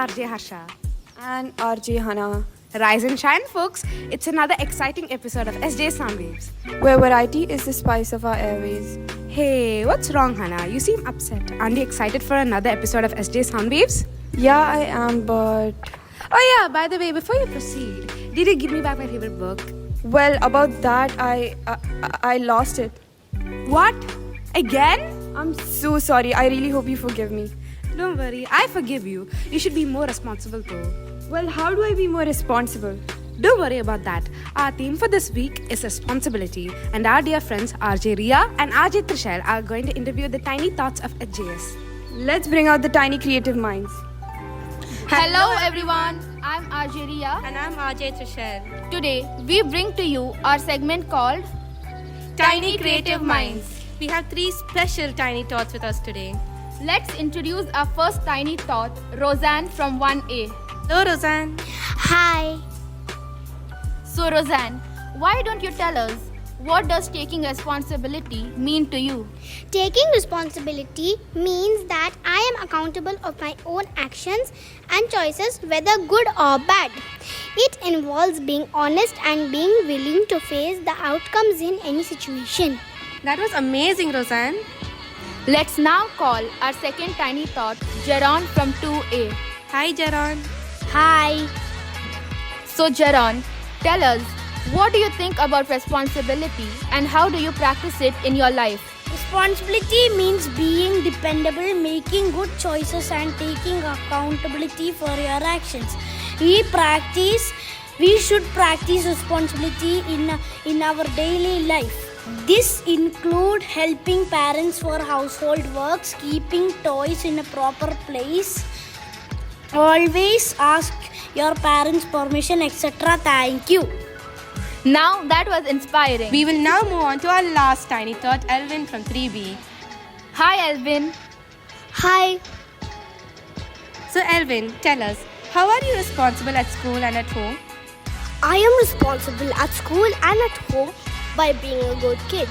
RJ Harsha. And RJ Hana, Rise and shine, folks. It's another exciting episode of SJ Soundwaves. where variety is the spice of our airways. Hey, what's wrong, Hannah? You seem upset. Aren't you excited for another episode of SJ Soundwaves? Yeah, I am, but Oh yeah, by the way, before you proceed, did you give me back my favorite book? well, about that, I lost it. What? Again? I'm so sorry. I really hope you forgive me. Don't worry, I forgive you. You should be more responsible though. Well, how do I be more responsible? Don't worry about that. Our theme for this week is responsibility, and our dear friends RJ Ria and RJ Trishel are going to interview the tiny thoughts of SJS. Let's bring out the tiny creative minds. Hello everyone, I'm RJ Ria. And I'm RJ Trishel. Today we bring to you our segment called Tiny Creative Minds. We have three special tiny thoughts with us today. Let's introduce our first tiny thought, Roseanne from 1A. Hello, Roseanne. Hi. So Roseanne, why don't you tell us what does taking responsibility mean to you? Taking responsibility means that I am accountable of my own actions and choices, whether good or bad. It involves being honest and being willing to face the outcomes in any situation. That was amazing, Roseanne. Let's now call our second tiny thought, Jaron from 2A. Hi, Jaron. Hi. So Jaron, tell us, what do you think about responsibility and how do you practice it in your life? Responsibility means being dependable, making good choices, and taking accountability for your actions. We should practice responsibility in our daily life. This include helping parents for household works, keeping toys in a proper place. Always ask your parents' permission, etc. Thank you. Now that was inspiring. We will now move on to our last tiny thought, Elvin from 3B. Hi Elvin. Hi. So, Elvin, tell us, how are you responsible at school and at home? I am responsible at school and at home by being a good kid.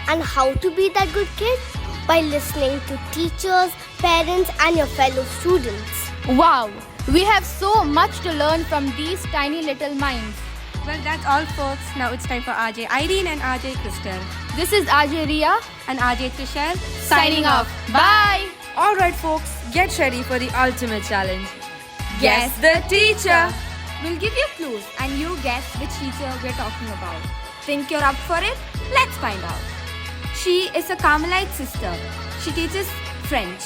And how to be that good kid? By listening to teachers, parents, and your fellow students. Wow, we have so much to learn from these tiny little minds. Well, that's all, folks. Now it's time for RJ Irene and RJ Crystal. This is RJ Ria And RJ Trishel signing off. Bye. Alright, folks, get ready for the ultimate challenge. Guess the teacher. We'll give you clues and you guess which teacher we're talking about. Think you're up for it? Let's find out. She is a Carmelite sister. She teaches French.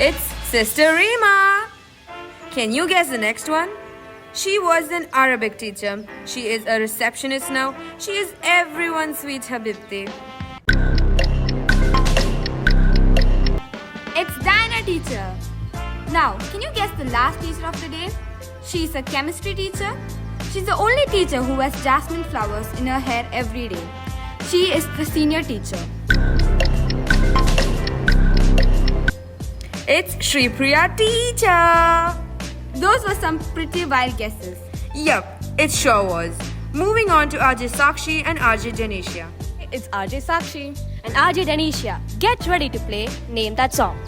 It's Sister Rima. Can you guess the next one? She was an Arabic teacher. She is a receptionist now. She is everyone's sweet Habibti. It's Diana teacher. Now, can you guess the last teacher of the day? She's a chemistry teacher. She's the only teacher who wears jasmine flowers in her hair every day. She is the senior teacher. It's Shri Priya teacher. Those were some pretty wild guesses. Yup, it sure was. Moving on to RJ Sakshi and RJ Janisha. It's RJ Sakshi and RJ Danisha. Get ready to play Name That Song.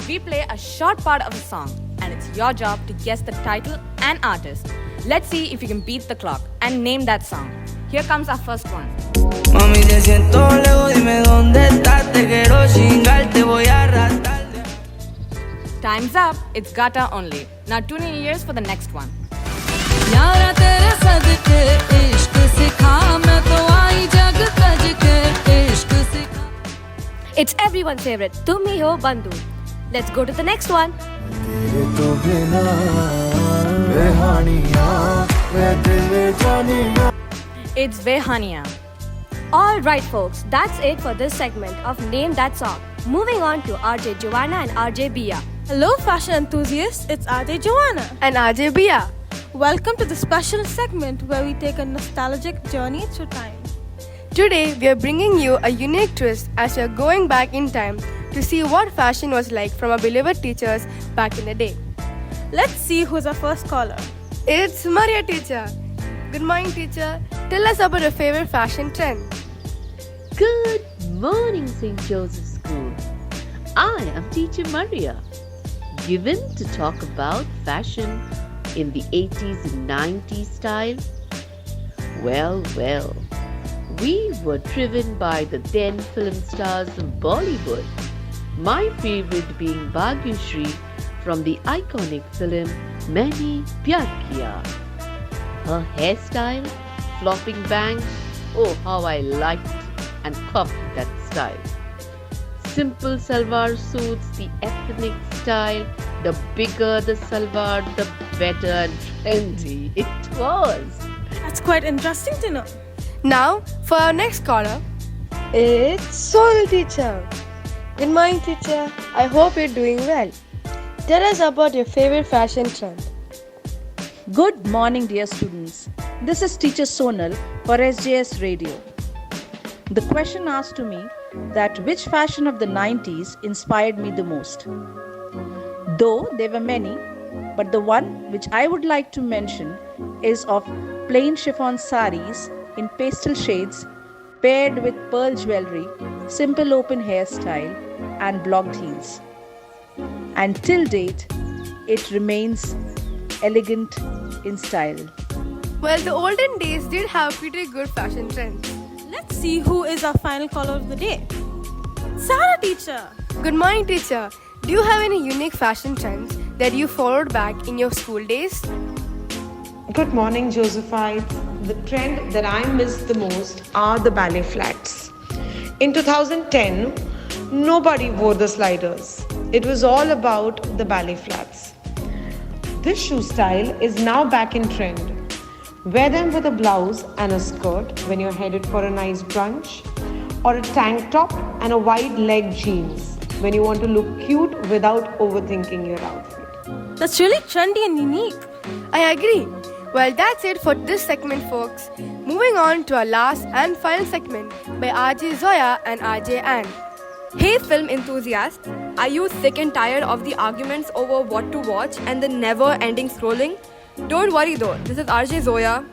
We play a short part of a song and it's your job to guess the title and artist. Let's see if you can beat the clock and name that song. Here comes our first one. Mami, te siento lejos, dime dónde estás. Te quiero chingar, te voy a arrastrar. Time's up. It's Gata only. Now tune in ears for the next one. यारा तेरे सदके इश्क सिखा मैं तो आई जग तज के इश्क सिखा. It's everyone's favorite, Tum Hi Ho Bandhu. Let's go to the next one. It's Behania. Alright folks, that's it for this segment of Name That Song. Moving on to RJ Joanna and RJ Bia. Hello fashion enthusiasts, it's RJ Joanna. And RJ Bia. Welcome to the special segment where we take a nostalgic journey through time. Today, we are bringing you a unique twist as we are going back in time to see what fashion was like from our beloved teachers back in the day. Let's see who's our first caller. It's Maria teacher. Good morning, teacher. Tell us about your favorite fashion trend. Good morning, St. Joseph School. I am Teacher Maria, given to talk about fashion in the 80s and 90s style. Well, we were driven by the then film stars of Bollywood, my favorite being Bhagyashree from the iconic film Maine Pyar Kiya. Her hairstyle, flopping bangs, oh how I liked and copied that style. Simple salwar suits, the ethnic style, the bigger the salwar, the better and trendy it was. That's quite interesting to know. Now, for our next caller, it's Sonal teacher. Good morning, teacher. I hope you're doing well. Tell us about your favorite fashion trend. Good morning, dear students. This is Teacher Sonal for SJS Radio. The question asked to me that which fashion of the 90s inspired me the most. Though there were many, but the one which I would like to mention is of plain chiffon saris in pastel shades paired with pearl jewelry, simple open hairstyle and blocked heels. And till date, it remains elegant in style. Well, the olden days did have pretty good fashion trends. Let's see who is our final caller of the day. Sarah teacher. Good morning, teacher. Do you have any unique fashion trends that you followed back in your school days? Good morning, Josephine. The trend that I miss the most are the ballet flats. In 2010, nobody wore the sliders. It was all about the ballet flats. This shoe style is now back in trend. Wear them with a blouse and a skirt when you're headed for a nice brunch, or a tank top and a wide leg jeans when you want to look cute without overthinking your outfit. That's really trendy and unique. I agree. Well, that's it for this segment, folks. Moving on to our last and final segment by RJ Zoya and RJ Ann. Hey film enthusiasts, are you sick and tired of the arguments over what to watch and the never-ending scrolling? Don't worry though, this is RJ Zoya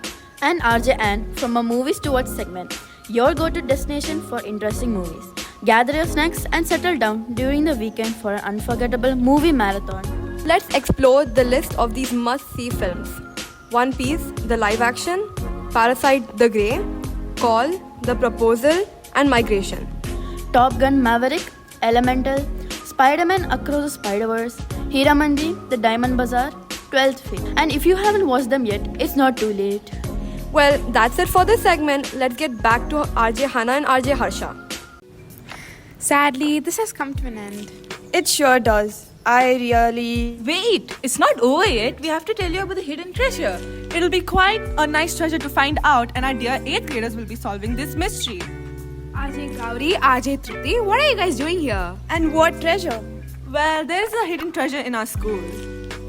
and RJ Ann from a Movies to Watch segment, your go-to destination for interesting movies. Gather your snacks and settle down during the weekend for an unforgettable movie marathon. Let's explore the list of these must-see films. One Piece, the live action, Parasite the Grey, Call, The Proposal and Migration. Top Gun Maverick, Elemental, Spider-Man Across the Spider-Verse, Hiramanji, The Diamond Bazaar, 12th Fail. And if you haven't watched them yet, it's not too late. Well, that's it for this segment. Let's get back to RJ Hannah and RJ Harsha. Sadly, this has come to an end. It sure does. Wait, it's not over yet. We have to tell you about the hidden treasure. It'll be quite a nice treasure to find out, and our dear 8th graders will be solving this mystery. RJ Gauri, RJ Trupti, what are you guys doing here? And what treasure? Well, there's a hidden treasure in our school.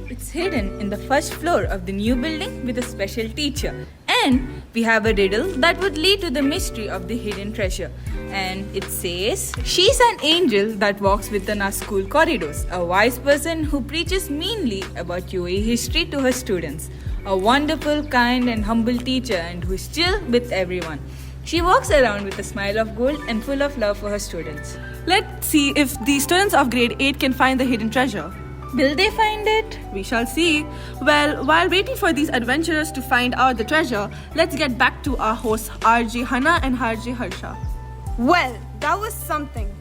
It's hidden in the first floor of the new building with a special teacher. And we have a riddle that would lead to the mystery of the hidden treasure. And it says, she's an angel that walks within our school corridors, a wise person who preaches meanly about UAE history to her students, a wonderful, kind and humble teacher and who is chill with everyone. She walks around with a smile of gold and full of love for her students. Let's see if the students of grade 8 can find the hidden treasure. Will they find it? We shall see. Well, while waiting for these adventurers to find out the treasure, let's get back to our hosts RJ Hannah and RJ Harsha. Well, that was something.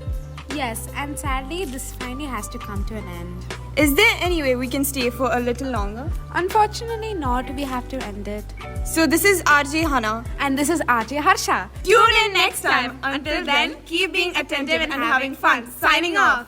Yes, and sadly, this finally has to come to an end. Is there any way we can stay for a little longer? Unfortunately not, we have to end it. So this is RJ Hannah. And this is RJ Harsha. Tune in next time. Until then, keep being attentive and having fun. Signing off.